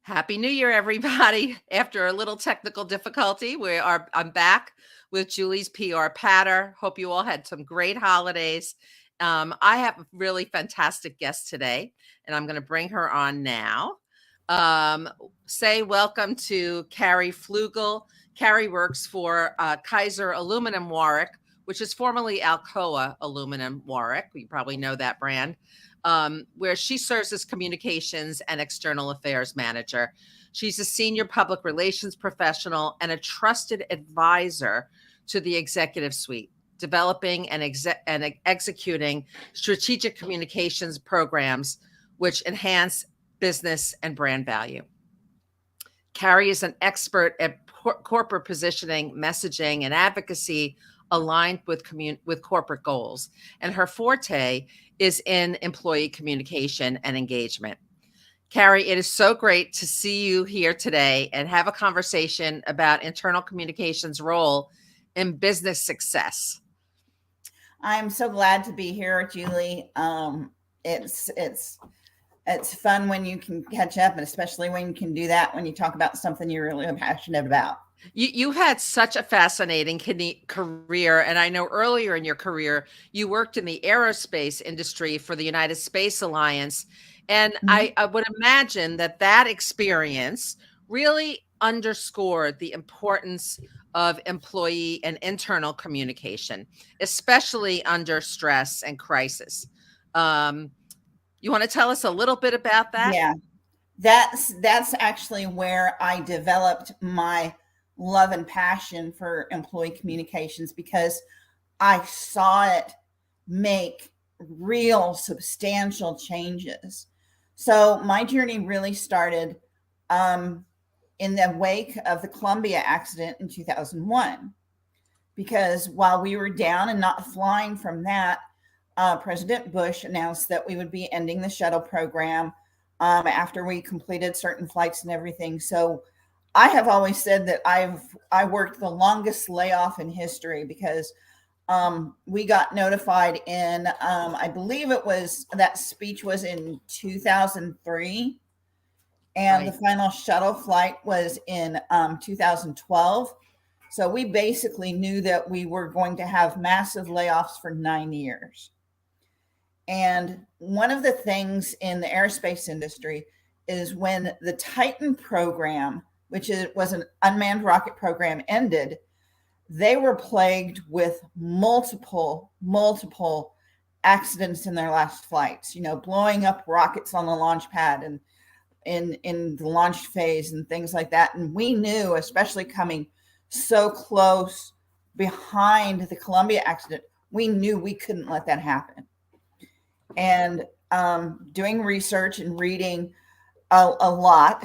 Happy New Year, everybody. After a little technical difficulty, I'm back with Julie's PR Patter. Hope you all had some great holidays. I have a really fantastic guest today, and I'm going to bring her on now. Say welcome to Kari Fluegel. Kari works for Kaiser Aluminum Warrick, which is formerly Alcoa Aluminum Warrick. You probably know that brand. Where she serves as communications and external affairs manager. She's a senior public relations professional and a trusted advisor to the executive suite, developing and executing strategic communications programs which enhance business and brand value. Kari is an expert at corporate positioning, messaging, and advocacy aligned with corporate goals. And her forte is in employee communication and engagement. Kari, it is so great to see you here today and have a conversation about internal communications role in business success. I'm so glad to be here, Julie. It's fun when you can catch up, and especially when you can do that when you talk about something you're really passionate about. You had such a fascinating career, and I know earlier in your career, you worked in the aerospace industry for the United Space Alliance, and I would imagine that experience really underscored the importance of employee and internal communication, especially under stress and crisis. You want to tell us a little bit about that? Yeah, that's actually where I developed my love and passion for employee communications, because I saw it make real substantial changes. So my journey really started in the wake of the Columbia accident in 2001, because while we were down and not flying from that, President Bush announced that we would be ending the shuttle program after we completed certain flights and everything. So I have always said that I worked the longest layoff in history, because we got notified in, I believe that speech was in 2003, and right. The final shuttle flight was in 2012. So we basically knew that we were going to have massive layoffs for 9 years. And one of the things in the aerospace industry is when the Titan program, which was an unmanned rocket program, ended, they were plagued with multiple accidents in their last flights, blowing up rockets on the launch pad and in the launch phase and things like that. And we knew, especially coming so close behind the Columbia accident, we knew we couldn't let that happen. And doing research and reading a lot,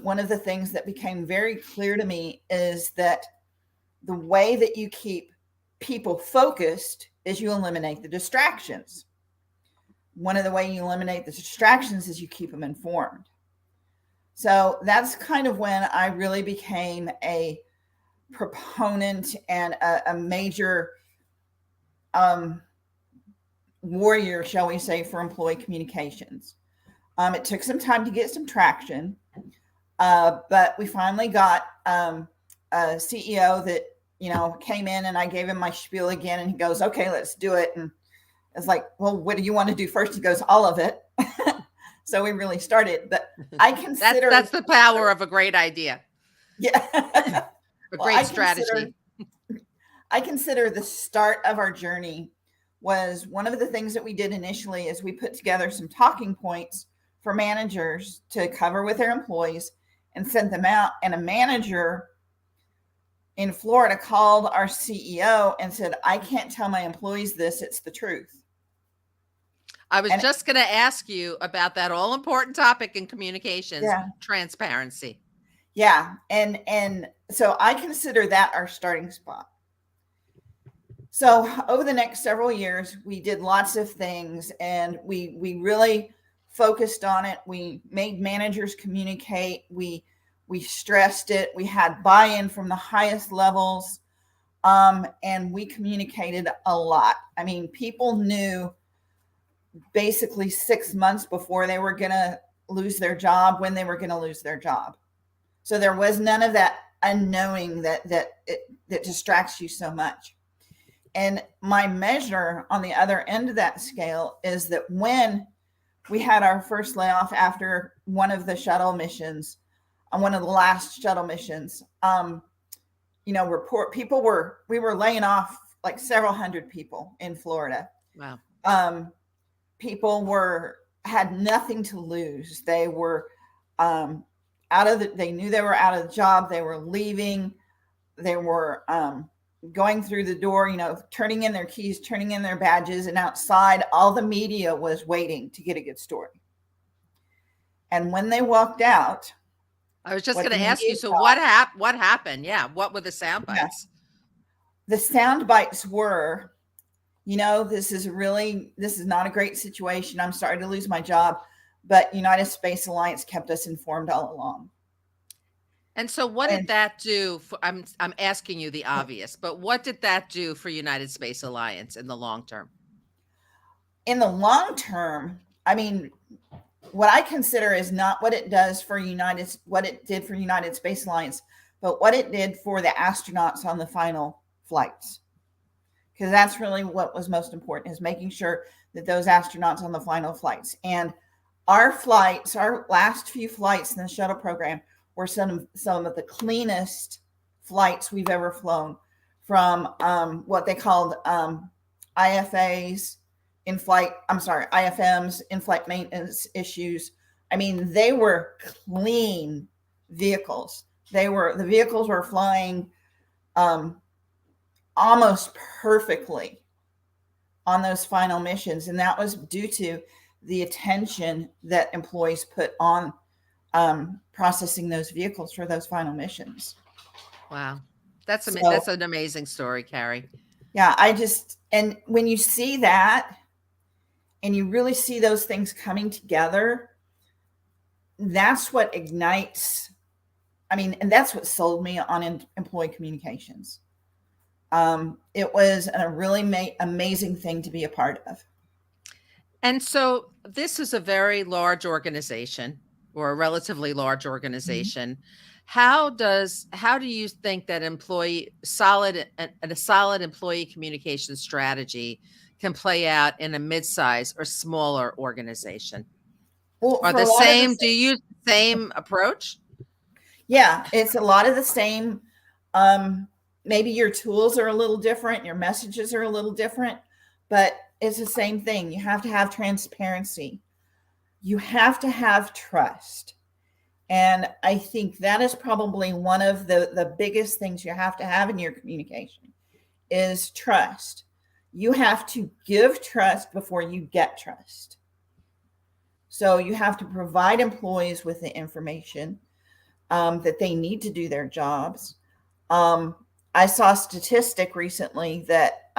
one of the things that became very clear to me is that the way that you keep people focused is you eliminate the distractions. One of the ways you eliminate the distractions is you keep them informed. So that's kind of when I really became a proponent and a major warrior, shall we say, for employee communications. It took some time to get some traction, but we finally got a CEO that, came in, and I gave him my spiel again, and he goes, "Okay, let's do it." And it's like, "Well, what do you want to do first?" He goes, "All of it." So we really started, but I consider that's the power of a great idea. Yeah. A great strategy. I consider the start of our journey was one of the things that we did initially is we put together some talking points for managers to cover with their employees and sent them out. And a manager in Florida called our CEO and said, "I can't tell my employees this, it's the truth." I was just going to ask you about that all important topic in communications, transparency. Yeah. And so I consider that our starting spot. So over the next several years, we did lots of things, and we really focused on it. We made managers communicate. We stressed it. We had buy-in from the highest levels, and we communicated a lot. I mean, people knew basically 6 months before they were going to lose their job, when they were going to lose their job. So there was none of that unknowing that distracts you so much. And my measure on the other end of that scale is that when we had our first layoff after one of the shuttle missions, on one of the last shuttle missions, we were laying off like several hundred people in Florida. Wow. People had nothing to lose. They were they knew they were out of the job. They were leaving. They were going through the door, turning in their keys, turning in their badges, and outside all the media was waiting to get a good story. And when they walked out, I was just going to ask you, so what happened? Yeah. What were the sound bites? The sound bites were, this is not a great situation. I'm sorry to lose my job, but United Space Alliance kept us informed all along. And so what did that do for, I'm asking you the obvious, but what did that do for United Space Alliance in the long term? In the long term, I mean, what I consider is not what it did for United Space Alliance, but what it did for the astronauts on the final flights. Because that's really what was most important, is making sure that those astronauts on the final flights. And our last few flights in the shuttle program were some of the cleanest flights we've ever flown, from what they called IFMs, in-flight maintenance issues. I mean, they were clean vehicles. The vehicles were flying almost perfectly on those final missions. And that was due to the attention that employees put on processing those vehicles for those final missions. Wow. That's an amazing story, Kari. Yeah. And when you see that and you really see those things coming together, that's what ignites. And that's what sold me on employee communications. It was a really amazing thing to be a part of. And so this is a very large organization, or a relatively large organization. Mm-hmm. How do you think that a solid employee communication strategy can play out in a mid-size or smaller organization? Well, do you use the same approach? Yeah, it's a lot of the same. Maybe your tools are a little different, your messages are a little different, but it's the same thing. You have to have transparency. You have to have trust. And I think that is probably one of the biggest things you have to have in your communication is trust. You have to give trust before you get trust. So you have to provide employees with the information that they need to do their jobs. I saw a statistic recently that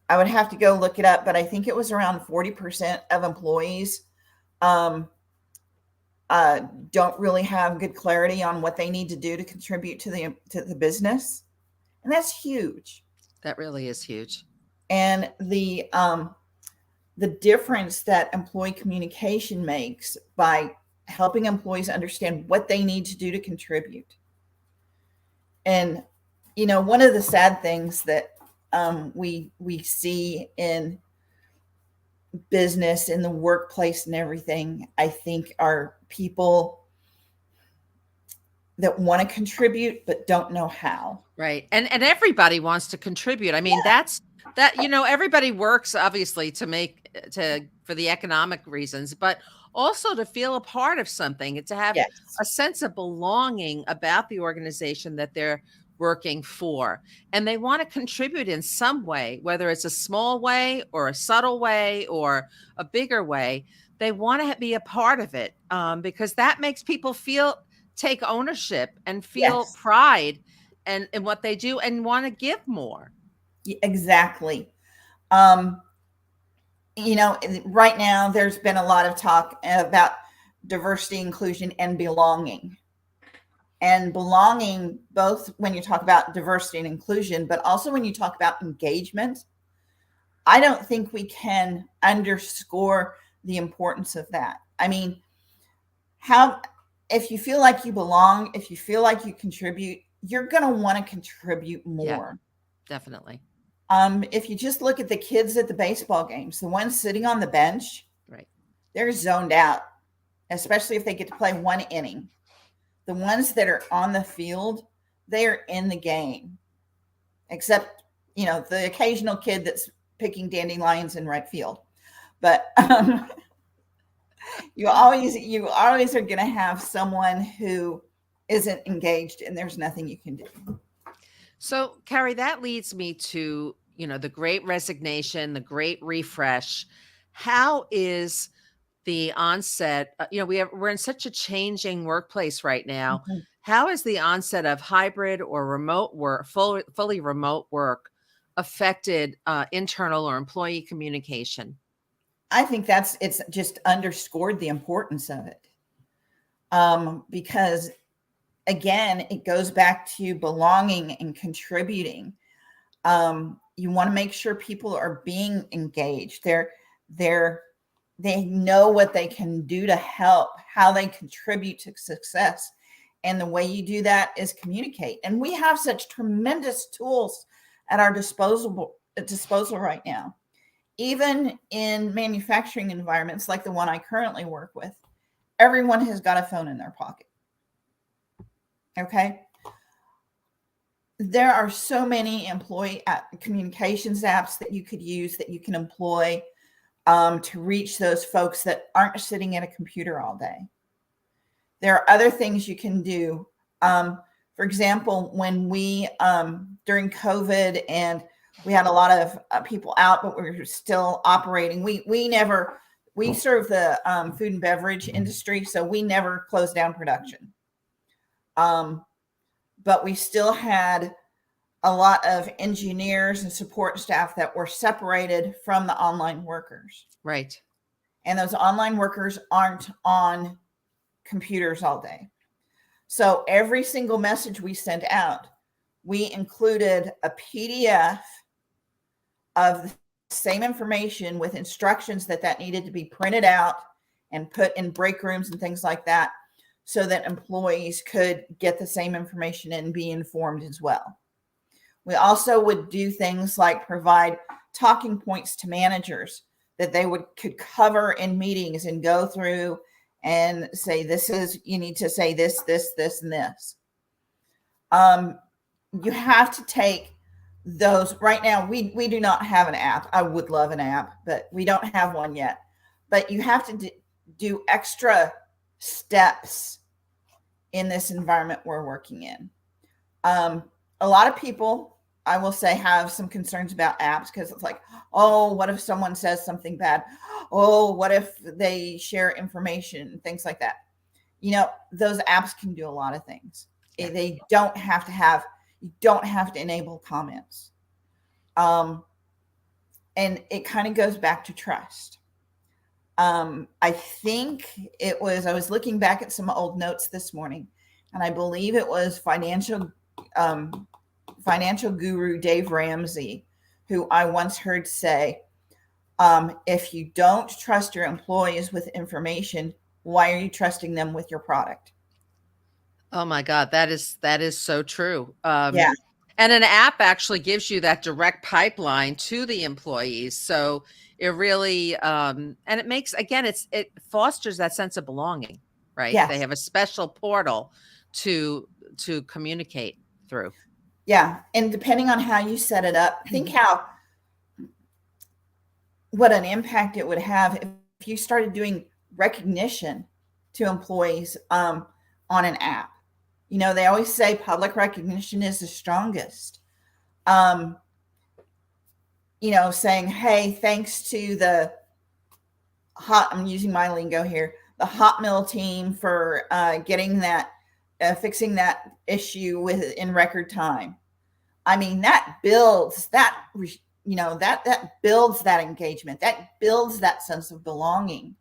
I would have to go look it up, but I think it was around 40% of employees don't really have good clarity on what they need to do to contribute to the business. And that's huge. That really is huge. And the difference that employee communication makes by helping employees understand what they need to do to contribute. And, one of the sad things that we see in business, in the workplace and everything, I think, are people that want to contribute but don't know how. Right. And everybody wants to contribute. Everybody works obviously for the economic reasons, but also to feel a part of something and to have a sense of belonging about the organization that they're working for. And they want to contribute in some way, whether it's a small way or a subtle way or a bigger way. They want to be a part of it because that makes people take ownership and feel pride in what they do and want to give more. Exactly. Right now there's been a lot of talk about diversity, inclusion, and belonging. And belonging, both when you talk about diversity and inclusion, but also when you talk about engagement. I don't think we can underscore the importance of that. I mean, how, if you feel like you belong, if you feel like you contribute, you're going to want to contribute Yeah, more. definitely. If you just look at the kids at the baseball games, the ones sitting on the bench, Right. they're zoned out, especially if they get to play one inning. The ones that are on the field, they are in the game, except, the occasional kid that's picking dandelions in right field. But you always are going to have someone who isn't engaged, and there's nothing you can do. So, Kari, that leads me to, the great resignation, the great refresh. How is the onset, we're in such a changing workplace right now. Mhm. How is the onset of hybrid or remote work, fully remote work affected internal or employee communication? I think it's just underscored the importance of it. Because again, it goes back to belonging and contributing. You want to make sure people are being engaged. They know what they can do to help, how they contribute to success. And the way you do that is communicate. And we have such tremendous tools at our disposal right now. Even in manufacturing environments like the one I currently work with, everyone has got a phone in their pocket. Okay. There are so many employee communications apps that you could use, that you can employ to reach those folks that aren't sitting at a computer all day. There are other things you can do. For example, when we, during COVID, and we had a lot of people out, but we were still operating. We serve the food and beverage industry, so we never closed down production. But we still had a lot of engineers and support staff that were separated from the online workers. Right. And those online workers aren't on computers all day. So every single message we sent out, we included a PDF of the same information with instructions that needed to be printed out and put in break rooms and things like that, so that employees could get the same information and be informed as well. We also would do things like provide talking points to managers that they could cover in meetings and go through and say, you need to say this, this, this, and this. You have to take those. Right now, we do not have an app. I would love an app, but we don't have one yet. But you have to do extra steps in this environment we're working in. A lot of people, I will say, have some concerns about apps, because it's like, oh, what if someone says something bad? Oh, what if they share information, things like that. Those apps can do a lot of things. Yeah. They don't have to you don't have to enable comments. And it kind of goes back to trust. I think I was looking back at some old notes this morning, and I believe it was financial guru Dave Ramsey, who I once heard say, if you don't trust your employees with information, why are you trusting them with your product? Oh my God, that is so true. Yeah. And an app actually gives you that direct pipeline to the employees. So it really, and it makes, again, it fosters that sense of belonging, right? Yes. They have a special portal to communicate through. Yeah. And depending on how you set it up, think what an impact it would have if you started doing recognition to employees on an app. They always say public recognition is the strongest. Saying, hey, thanks to I'm using my lingo here, the hot mill team for getting that, fixing that issue in record time. I mean, that builds that, that builds that engagement, that builds that sense of belonging.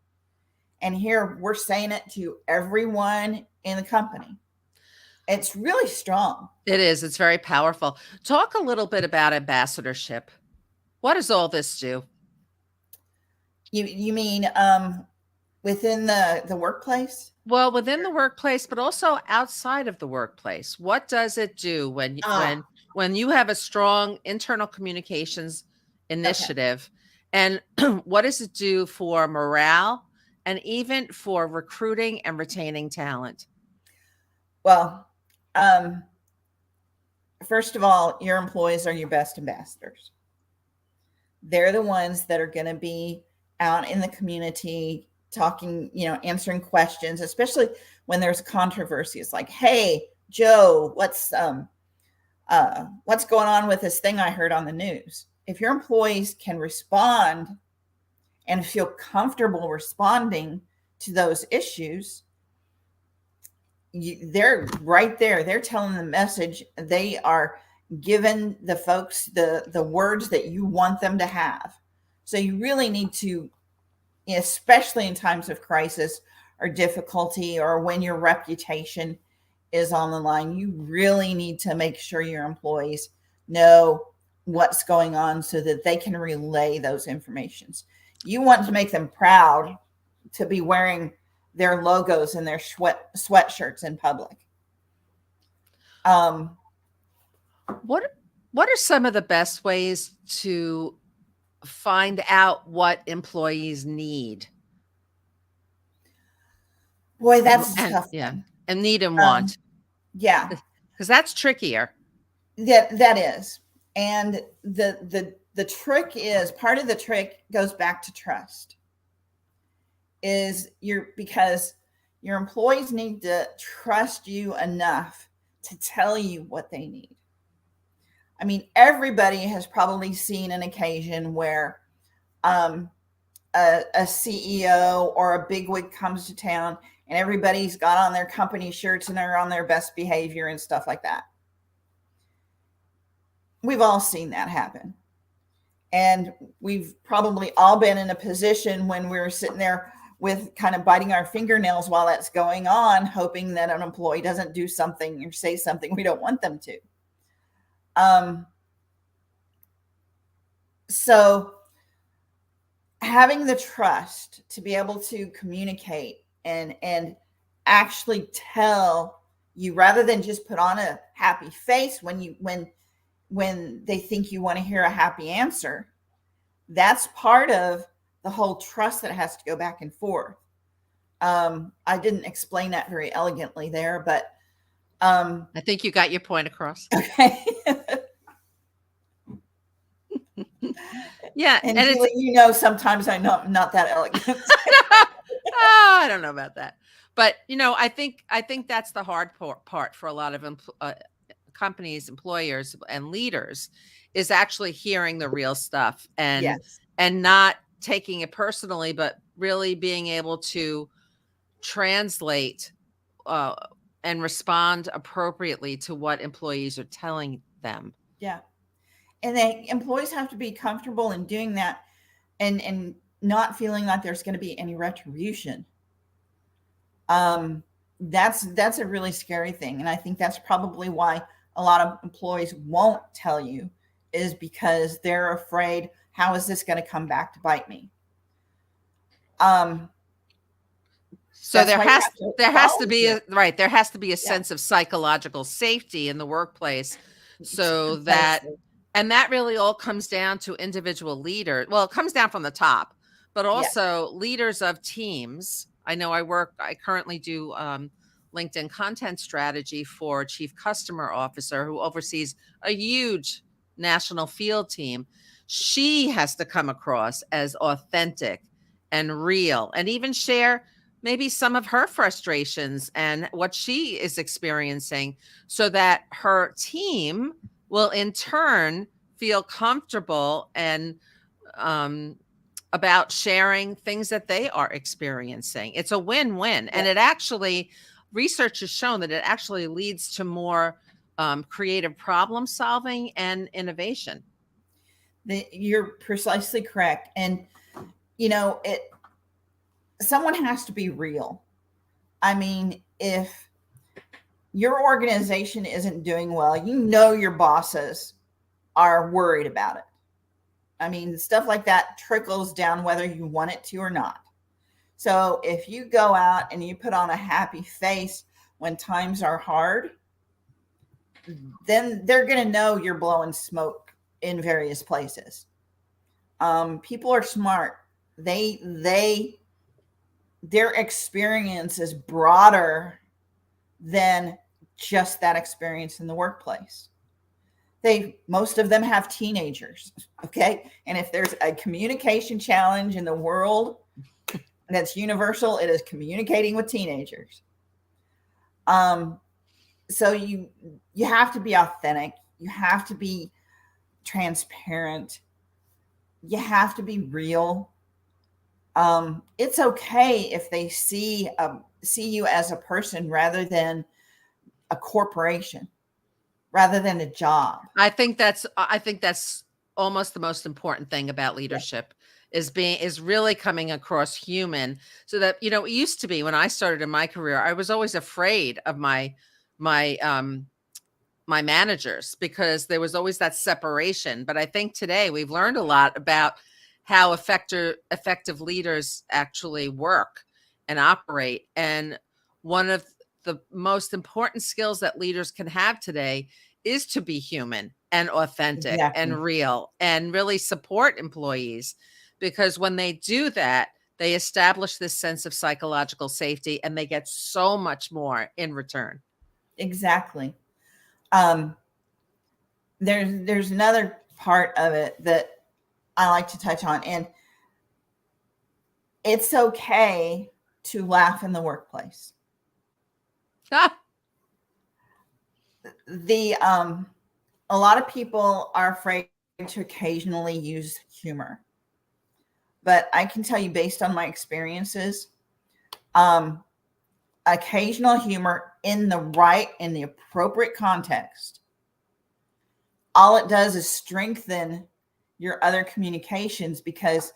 And here we're saying it to everyone in the company. It's really strong. It is. It's very powerful. Talk a little bit about ambassadorship. What does all this do? You mean within the workplace? Well, within the workplace, but also outside of the workplace. What does it do when Ah, when you have a strong internal communications okay. initiative, and what does it do for morale and even for recruiting and retaining talent? Well, um, first of all, your employees are your best ambassadors. They're the ones that are going to be out in the community talking, answering questions, especially when there's controversy. It's like, hey, Joe, what's going on with this thing I heard on the news? If your employees can respond and feel comfortable responding to those issues, they're right there. They're telling the message. They are giving the folks the words that you want them to have. So you really need to, especially in times of crisis or difficulty, or when your reputation is on the line, you really need to make sure your employees know what's going on so that they can relay those informations. You want to make them proud to be wearing their logos and their sweatshirts in public. Um, What what are some of the best ways to find out what employees need? Boy, And that's a and tough yeah, one. and need and Um, want, yeah, because that's trickier. that is, and the trick is, part of the trick goes back to trust. Is your Because your employees need to trust you enough to tell you what they need. I mean, everybody has probably seen an occasion where um, a CEO or a bigwig comes to town and everybody's got on their company shirts and they're on their best behavior and stuff like that. We've all seen that happen. And we've probably all been in a position when we're sitting there with kind of biting our fingernails while that's going on, hoping that an employee doesn't do something or say something we don't want them to. Um, so having the trust to be able to communicate and actually tell you, rather than just put on a happy face when they think you want to hear a happy answer, that's part of the whole trust that has to go back and forth. I didn't explain that very elegantly there, but I think you got your point across. okay. Yeah, And and it's Julie, sometimes I'm not that elegant. I don't know about that. But, I think that's the hard part for a lot of companies, employers, and leaders, is actually hearing the real stuff Yes. and not taking it personally, but really being able to translate uh, and respond appropriately to what employees are telling them. Yeah. And employees have to be comfortable in doing that, and not feeling like there's going to be any retribution. Um, that's a really scary thing, and I think that's probably why a lot of employees won't tell you, is because they're afraid, how is this going to come back to bite me? Um, So that's there why you has have to there has to follow be through. a right, there has to be a Yeah, sense of psychological safety in the workplace, so that precisely. and that really all comes down to individual leader. Well, it comes down from the top, but Yeah, also leaders of teams. I currently do LinkedIn content strategy for a chief customer officer who oversees a huge national field team. She has to come across as authentic and real, and even share maybe some of her frustrations and what she is experiencing, so that her team will in turn feel comfortable and um, about sharing things that they are experiencing. It's a win-win, yeah. and research has shown that it actually leads to more creative problem solving and innovation. You're precisely correct, and it. Someone has to be real. I mean, if your organization isn't doing well, your bosses are worried about it. I mean, stuff like that trickles down whether you want it to or not. So if you go out and you put on a happy face when times are hard, then they're going to know you're blowing smoke in various places. People are smart. Their experience is broader than just that experience in the workplace. Most of them have teenagers. Okay. And if there's a communication challenge in the world that's universal, it is communicating with teenagers. So you have to be authentic. You have to be transparent. You have to be real. It's okay if they see you as a person rather than a corporation, rather than a job. I think that's almost the most important thing about leadership is really coming across human, so that, it used to be when I started in my career, I was always afraid of my managers because there was always that separation. But I think today we've learned a lot about how effective leaders actually work and operate. And one of the most important skills that leaders can have today is to be human and authentic Exactly. and real and really support employees, because when they do that, they establish this sense of psychological safety and they get so much more in return. Exactly. There's another part of it that I like to touch on, and it's okay to laugh in the workplace. A lot of people are afraid to occasionally use humor, but I can tell you, based on my experiences, occasional humor in the appropriate context, all it does is strengthen your other communications, because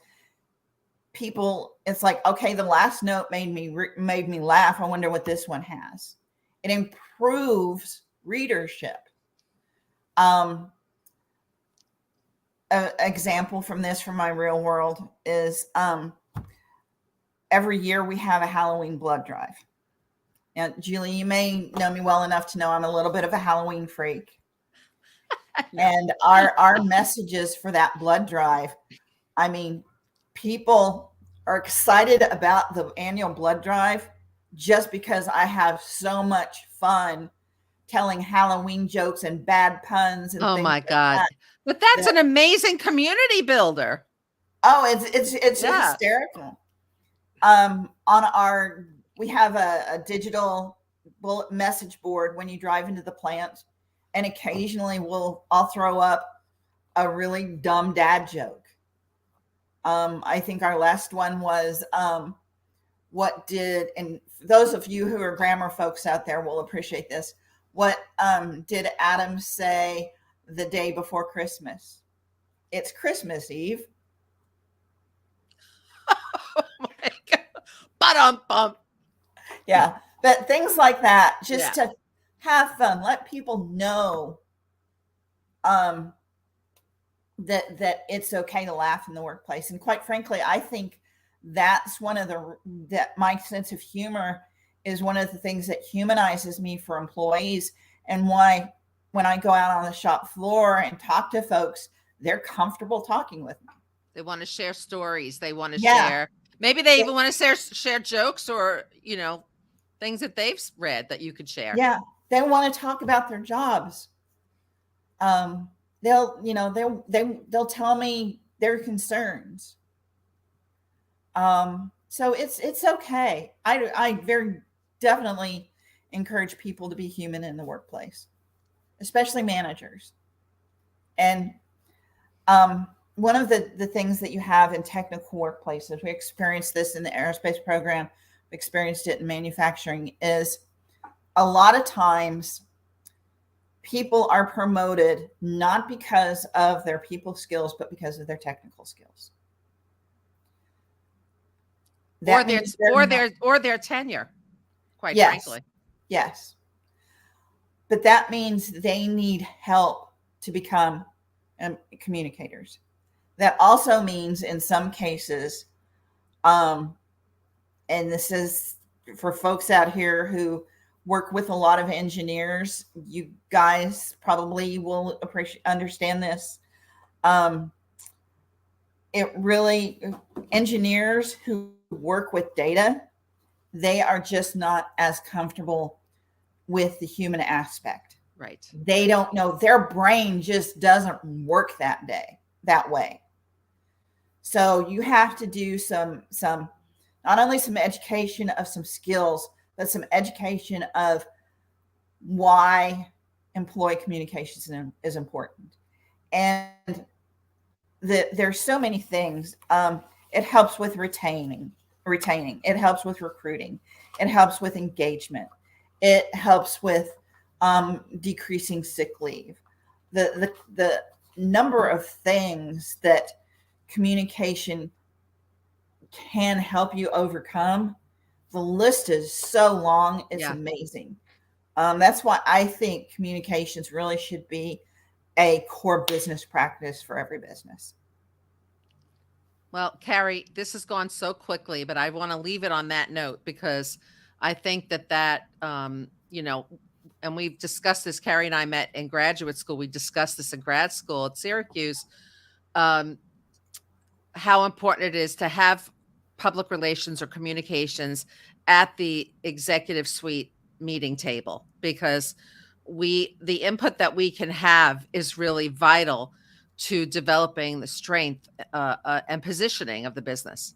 people, it's like, okay, the last note made me laugh. I wonder what this one has. It improves readership. An example from my real world is every year we have a Halloween blood drive. Now, Julie, you may know me well enough to know I'm a little bit of a Halloween freak. And our messages for that blood drive, I mean, people are excited about the annual blood drive just because I have so much fun telling Halloween jokes and bad puns and Oh things my like God. that. But that's an amazing community builder. Oh, it's Yeah. hysterical. We have a digital bullet message board when you drive into the plant, and occasionally I'll throw up a really dumb dad joke. I think our last one was, and those of you who are grammar folks out there will appreciate this. What did Adam say the day before Christmas? It's Christmas Eve. Oh my God. Ba-dum-bum. Yeah. But things like that, just to have fun, let people know that it's okay to laugh in the workplace. And quite frankly, I think that's that my sense of humor is one of the things that humanizes me for employees, and why when I go out on the shop floor and talk to folks, they're comfortable talking with me. They want to share stories. They want to share. Maybe they even want to share jokes or, things that they've read that you could share. Yeah. They want to talk about their jobs. They'll tell me their concerns. So it's okay. I very definitely encourage people to be human in the workplace, especially managers. And one of the things that you have in technical workplaces, we experienced this in the aerospace program, we experienced it in manufacturing, is a lot of times people are promoted not because of their people skills, but because of their technical skills. Or their tenure, quite frankly. Yes. But that means they need help to become communicators. That also means in some cases, and this is for folks out here who work with a lot of engineers, you guys probably will understand this. It really, engineers who work with data, they are just not as comfortable with the human aspect. Right. They don't know, their brain just doesn't work that way. So you have to do some not only some education of some skills, but some education of why employee communications is important. And there's so many things. It helps with retaining. It helps with recruiting. It helps with engagement. It helps with decreasing sick leave. The number of things that communication can help you overcome, the list is so long, it's amazing. That's why I think communications really should be a core business practice for every business. Well, Kari, this has gone so quickly, but I want to leave it on that note because I think that you know, and we've discussed this. Kari and I met in graduate school. We discussed this in grad school at Syracuse. How important it is to have public relations or communications at the executive suite meeting table, because the input that we can have is really vital to developing the strength and positioning of the business.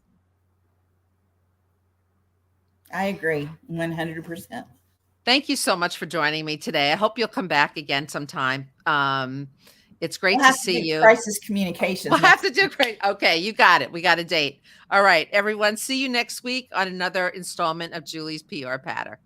I agree 100%. Thank you so much for joining me today. I hope you'll come back again sometime. It's great We'll to see you. Crisis communications. We'll have to do great. Okay, you got it. We got a date. All right, everyone. See you next week on another installment of Julie's PR Patter.